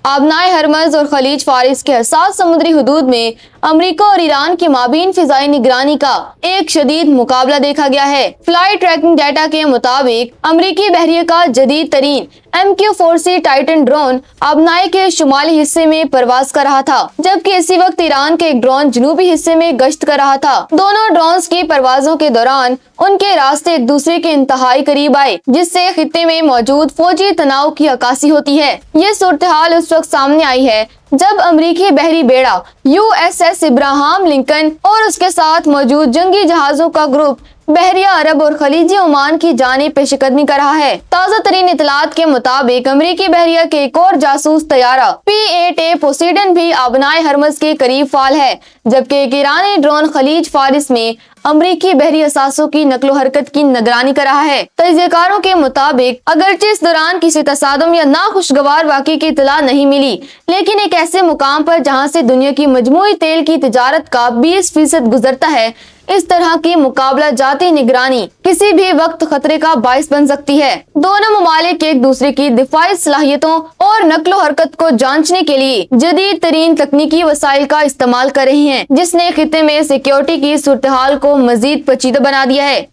आबनाए हरमज और खलीज फारिस के हसास समुद्री हदूद में अमेरिका और ईरान के माबीन फिजाई निगरानी का एक शदीद मुकाबला देखा गया है। फ्लाइट ट्रैकिंग डाटा के मुताबिक अमेरिकी बहरिया का जदीद तरीन MQ-4C टाइटन ड्रोन आबनाए के शुमाली हिस्से में परवाज कर रहा था, जबकि इसी वक्त ईरान के एक ड्रोन जनूबी हिस्से में गश्त कर रहा था। दोनों ड्रोन्स की परवाजों के दौरान उनके रास्ते एक दूसरे के इंतहाई करीब आए, जिससे खित्ते में मौजूद फौजी तनाव की अक्कासी होती है। ये सूरत हाल उस वक्त सामने आई है जब अमेरिकी बहरी बेड़ा USS इब्राहिम लिंकन और उसके साथ मौजूद जंगी जहाजों का ग्रुप बहरिया अरब और खलीजी ओमान की जानिब पेशकदमी कर रहा है। ताज़ा तरीन इतलात के मुताबिक अमेरिकी बहरिया के एक और जासूस तैयारा P-8A पोसीडन भी आबनाए हरमज के करीब फाल है, जबकि एक ईरानी ड्रोन खलीज फारिस में अमरीकी बहरी असासों की नकलो हरकत की निगरानी कर रहा है। तजज़ियाकारों के मुताबिक अगरचे इस दौरान किसी तसादुम या नाखुशगवार वाक़े की इतला नहीं मिली, लेकिन एक ऐसे मुकाम पर जहां से दुनिया की मजमूई तेल की तिजारत का 20% गुजरता है, इस तरह की मुकाबला जाती निगरानी किसी भी वक्त खतरे का बाइस बन सकती है। दोनों ममालिक एक दूसरे की दिफाई सलाहियतों और नकलो हरकत को जांचने के लिए जदीद तरीन तकनीकी वसाइल का इस्तेमाल कर रही हैं, जिसने खित्ते में सिक्योरिटी की सूरत हाल को मजीद पेचीदा बना दिया है।